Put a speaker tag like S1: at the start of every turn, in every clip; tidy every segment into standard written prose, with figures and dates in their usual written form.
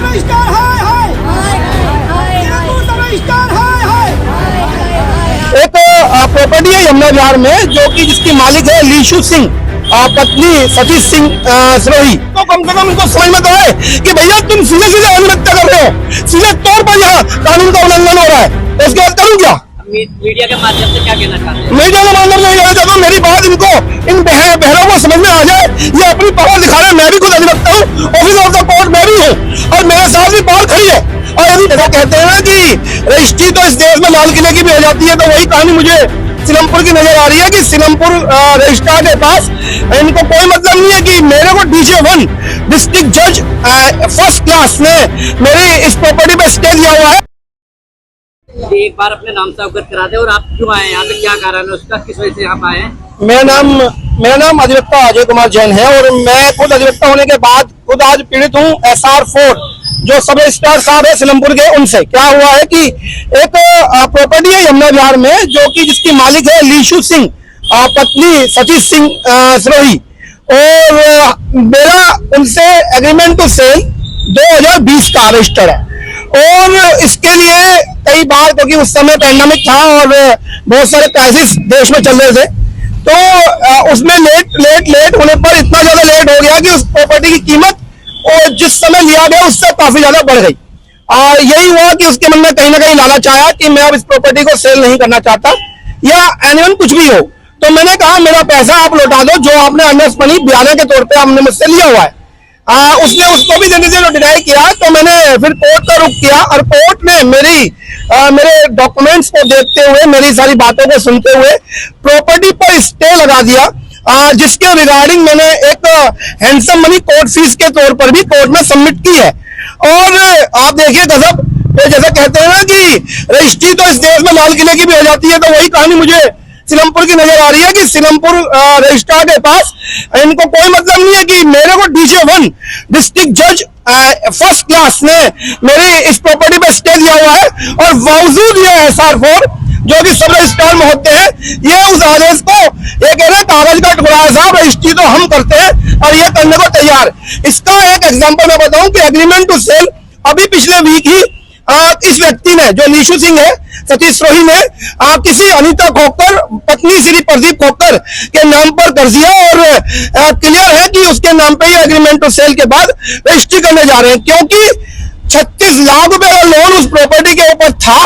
S1: एक प्रॉपर्टी है यमुना विहार में जो कि जिसकी मालिक है लीशु सिंह, पत्नी सतीश सिंह सिरोही। तो कम से कम इनको समझ में तो है कि भैया तुम सीधे सीधे अनियमितता कर रहे हो, सीधे तौर पर यहाँ कानून का उल्लंघन हो रहा है। तो इसके बाद करूँ क्या?
S2: मीडिया के माध्यम से क्या कहना चाहते हैं?
S1: मीडिया के माध्यम से कहना चाहता हूँ मेरी बात इनको इन बहरों को समझ में आ जाए। ये अपनी पावर दिखा रहे हैं, मैं भी खुद अधिवक्ता हूँ, ऑफिसर ऑफ द कोर्ट मैं भी हूँ और मेरे साथ भी पावर खड़ी है। और यदि ऐसा कहते हैं ना कि रजिस्ट्री तो इस देश में लाल किले की भी हो जाती है, तो वही कहानी मुझे सिलमपुर की नजर आ रही है कि सिलमपुर रजिस्ट्रार के पास इनको कोई मतलब नहीं है कि मेरे को DJ1 डिस्ट्रिक्ट जज फर्स्ट क्लास ने मेरी इस प्रॉपर्टी पे स्टे दिया हुआ है।
S2: एक बार अपने नाम से अवगत करा दे और आप क्यों आए यहाँ पे, क्या कारण है उसका, किस वजह से यहाँ आए हैं?
S1: मेरा नाम अधिवक्ता अजय कुमार जैन है और मैं खुद अधिवक्ता होने के बाद खुद आज पीड़ित हूँ SR4 जो सब रजिस्ट्रार साहब है सिलमपुर के। उनसे क्या हुआ है कि एक प्रॉपर्टी है यमुना विहार में जो कि जिसकी मालिक है लीशु सिंह, पत्नी सतीश सिंह सिरोही, और मेरा उनसे एग्रीमेंट टू सेल 2020 का रजिस्टर है। और इसके लिए कई बार, क्योंकि उस समय पैंडेमिक था और बहुत सारे क्राइसिस देश में चल रहे थे, तो उसमें लेट होने पर इतना ज्यादा लेट हो गया कि उस प्रॉपर्टी की कीमत और जिस समय लिया गया उससे काफी ज्यादा बढ़ गई। यही हुआ कि उसके मन में कहीं ना कहीं लालच आया कि मैं अब इस प्रॉपर्टी को सेल नहीं करना चाहता या एनीवन कुछ भी हो। तो मैंने कहा मेरा पैसा आप लौटा दो जो आपने अर्नेस्ट मनी बयाने के तौर पे आपने मुझसे लिया हुआ है। उसने उसको भी देने से डिनाई किया। तो मैंने फिर कोर्ट का रुख किया और कोर्ट ने मेरे डॉक्यूमेंट्स को देखते हुए, मेरी सारी बातों को सुनते हुए प्रॉपर्टी पर स्टे लगा दिया, जिसके रिगार्डिंग मैंने एक हैंडसम मनी कोर्ट फीस के तौर पर भी कोर्ट में सबमिट की है। और आप देखिए गजब, जैसे कहते हैं ना कि रजिस्ट्री तो इस देश में लाल किले की भी हो जाती है, तो वही कहानी मुझे सिलमपुर की नजर आ रही है कि सिलमपुर रजिस्ट्रार के पास इनको कोई मतलब नहीं है कि मेरे को DJ1 डिस्ट्रिक्ट जज फर्स्ट क्लास ने मेरी इस प्रॉपर्टी पे स्टे दिया हुआ है। और बावजूद ये SR4 जो कि सब रजिस्ट्रार में होते हैं, ये उस आदेश को ये कह रहे हैं कागज का टुकड़ा है साहब, रजिस्ट्री तो हम करते हैं और ये करने को तैयार। इसका एक एग्जांपल मैं बताऊं कि एग्रीमेंट टू सेल अभी पिछले वीक ही इस व्यक्ति ने, जो लीशु सिंह है, सतीश सिरोही ने किसी अनीता खोकर, पत्नी श्री प्रदीप खोकर के नाम पर कर दिया और क्लियर है कि उसके नाम पे ये एग्रीमेंट टू सेल के बाद रजिस्ट्री करने जा रहे हैं, क्योंकि 36 लाख रुपए का लोन उस प्रॉपर्टी के ऊपर था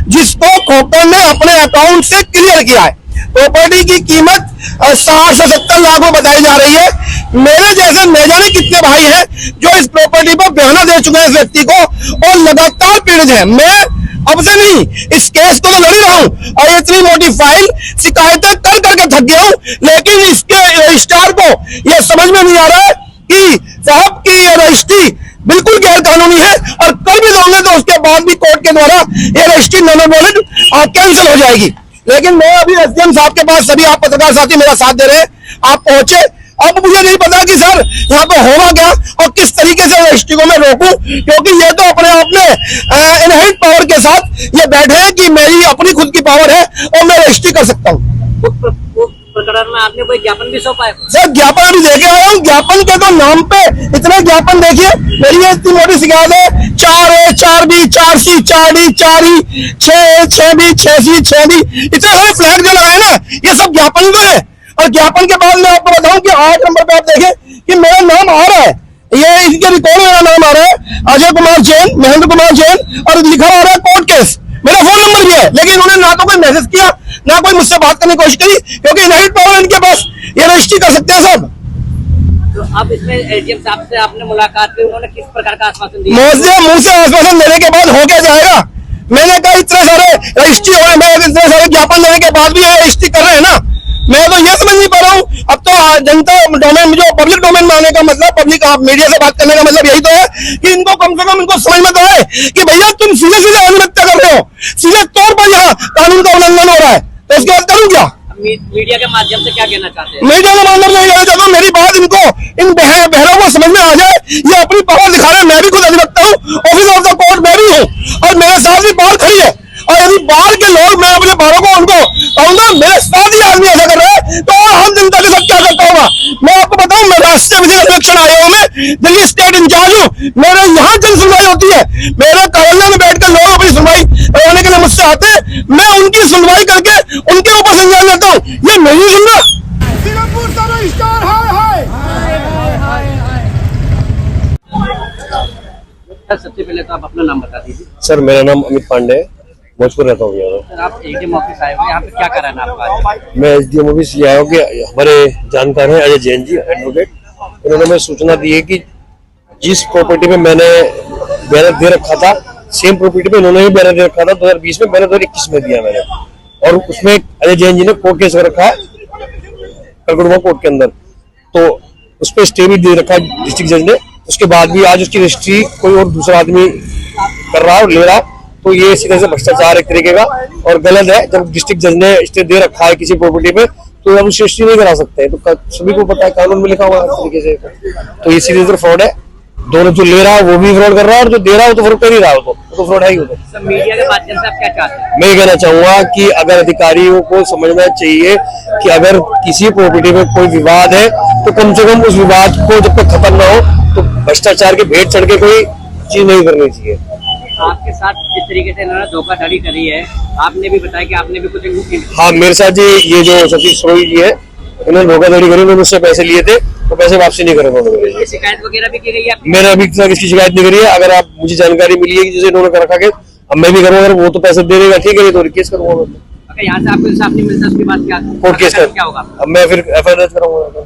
S1: जिसको खोकर ने अपने अकाउंट से क्लियर किया है। प्रॉपर्टी की कीमत 60 से 70 लाख रुपए बताई जा रही है। मेरे जैसे न जाने कितने भाई हैं जो इस प्रॉपर्टी पर बयाना दे चुके हैं इस व्यक्ति को और लगातार पीड़ित हैं। मैं अब से नहीं, इस केस को तो लड़ रहा हूं और इतनी मोटी फाइल शिकायतें कर करके थक गया हूं, लेकिन इसके रजिस्ट्रार को यह समझ में नहीं आ रहा है कि साहब की ये रजिस्ट्री बिल्कुल गैर कानूनी है और कर भी दोगे तो उसके बाद भी कोर्ट के द्वारा ये रजिस्ट्री नॉन वैलिड कैंसिल हो जाएगी। लेकिन मैं अभी SDM साहब के पास, सभी आप पत्रकार साथी मेरा साथ दे रहे हैं, आप पहुंचे। अब मुझे नहीं पता कि सर यहाँ पे होगा क्या और किस तरीके से रजिस्ट्री को मैं रोकूं, क्योंकि ये तो अपने आप में इनहेरिट पावर के साथ ये बैठे हैं कि मेरी अपनी खुद की पावर है और मैं रजिस्ट्री कर सकता हूँ।
S2: प्रकरण में आपने कोई ज्ञापन भी सौंपा है?
S1: सर ज्ञापन अभी देखे आया हूँ, ज्ञापन के तो नाम पे इतने ज्ञापन देखिए। मेरी ये इतनी मोटी शिकायत है, 4A 4B 4C 4D 4E 6A 6B 6C 6D, इतने सारे फ्लैग जो लगाए ना, ये सब ज्ञापन तो है। और ज्ञापन के बाद मैं आपको बताऊं कि 8 नंबर पे आप देखें कि मेरा नाम आ रहा है, ये इनके रिकॉर्ड में मेरा नाम आ रहा है, अजय कुमार जैन, महेंद्र कुमार जैन, और लिखा आ रहा है कोर्ट केस। मेरा फोन नंबर भी है, लेकिन उन्होंने ना तो कोई मैसेज किया ना कोई मुझसे बात करने की कोशिश करी, क्योंकि इनहेरिट पावर इनके पास, ये रजिस्ट्री कर सकते हैं सब।
S2: तो अब इसमें SDM साहब से आपने मुलाकात की, उन्होंने किस प्रकार का आश्वासन दिया?
S1: मुंह से आश्वासन देने के बाद हो क्या जाएगा? मैंने कहा इतने सारे रजिस्ट्री हो रहे हैं, इतने सारे ज्ञापन देने के बाद भी ये रजिस्ट्री कर रहे हैं ना। मैं तो ये समझ नहीं पा रहा हूँ। अब तो जनता डोमेन, जो पब्लिक डोमेन में आने का मतलब, पब्लिक आप मीडिया से बात करने का मतलब यही तो है कि इनको कम से कम इनको समझ में तो है कि भैया तुम सीधे सीधे अनियमितता कर रहे हो, सीधे तौर पर यहाँ कानून का उल्लंघन हो रहा है। तो इसके बाद करूँ क्या?
S2: मीडिया के माध्यम से क्या कहना चाहते हैं?
S1: मीडिया के माध्यम से कहना चाहता हूँ मेरी बात इनको इन बहरों को समझ में आ जाए। ये अपनी पावर दिखा रहे हैं, मैं भी खुद अधिवक्ता हूँ, ऑफिसर ऑफ द कोर्ट मैं भी हूँ और मेरे साथ भी पावर खड़ी है। और यदि बाहर के लोग, मैं अपने बारों को उनको कहूंगा मेरे साथ ही आदमी ऐसा कर रहे हैं, तो हम जनता के साथ क्या करता होगा। मैं आपको बताऊं, मैं राष्ट्रीय विधिक सर्वेक्षण आयोग में दिल्ली स्टेट इंचार्ज हूँ। मेरे यहाँ जन सुनवाई होती है, मेरे कार्यालय में बैठकर लोग अपनी सुनवाई करवाने के लिए मुझसे आते हैं, मैं उनकी सुनवाई करके उनके ऊपर संज्ञान लेता हूँ। ये नहीं सुन रहा। सिंगापुर सब स्टार हाय
S2: सर सबसे पहले तो आप अपना नाम बता दीजिए।
S3: सर मेरा नाम अमित पांडे है, भोजपुर रहता हूँ यहाँ।
S2: सर आप एडीएम ऑफिस आए हुए, यहाँ पे क्या कराना है आपका आज?
S3: मैं एसडीएम ऑफिस ये आया हूँ कि हमारे जानकार हैं अजय जैन जी एडवोकेट, उन्होंने हमें सूचना दी है कि जिस प्रॉपर्टी में मैंने बैनर दे रखा था, सेम प्रॉपर्टी पे उन्होंने भी बैनर दे रखा था 2020 में, मैंने 2021 में दिया मैंने, और उसमें अजय जैन जी ने कोर्ट केस रखा है कलकत्ता कोर्ट के अंदर, तो उस पर स्टे भी दे रखा है डिस्ट्रिक्ट जज ने। उसके बाद भी आज उसकी रजिस्ट्री कोई और दूसरा आदमी कर रहा है और ले रहा है, तो ये सीधे से भ्रष्टाचार एक तरीके का और गलत है। जब डिस्ट्रिक्ट जज ने स्टे दे रखा है किसी प्रॉपर्टी पे तो अब उस रजिस्ट्री नहीं करा सकते हैं, तो सभी को पता है, कानून में लिखा हुआ है तरीके से, तो ये सीधे फ्रॉड है। दोनों जो ले रहा है वो भी फ्रॉड कर रहा है और जो दे रहा है वो तो फ्रॉड कर ही रहा है, वो तो फ्रॉड है ही।
S2: सर मीडिया के माध्यम से आप क्या चाहते हैं?
S3: मैं कहना चाहूंगा कि अगर अधिकारियों को समझना चाहिए कि अगर किसी प्रॉपर्टी में कोई विवाद है तो कम से कम उस विवाद को जब तक खत्म ना हो तो भ्रष्टाचार के भेंट चढ़ के कोई चीज नहीं करनी चाहिए।
S2: आपके साथ जिस तरीके से इन्होंने धोखाधड़ी करी है, आपने भी बताया कि आपने भी कुछ।
S3: हाँ, मेरे साथ जी ये जो सतीश सोई जी है, इन्होंने धोखाधड़ी करी, उन्होंने मुझसे पैसे लिए थे तो पैसे वापसी नहीं करे उन्होंने।
S2: शिकायत वगैरह भी की गई है?
S3: मैंने अभी तक इसकी शिकायत नहीं करी है। अगर आप मुझे जानकारी मिली है कि जैसे इन्होंने कर रखा के अब मैं भी करूँगा, अगर वो तो पैसे दे देगा ठीक है, तो केस करूंगा मैं।
S2: अगर यहाँ से आपको इंसाफ नहीं मिलता उसके बाद क्या
S3: कोर्ट केस
S2: क्या होगा?
S3: अब मैं फिर FIR दर्ज कराऊंगा।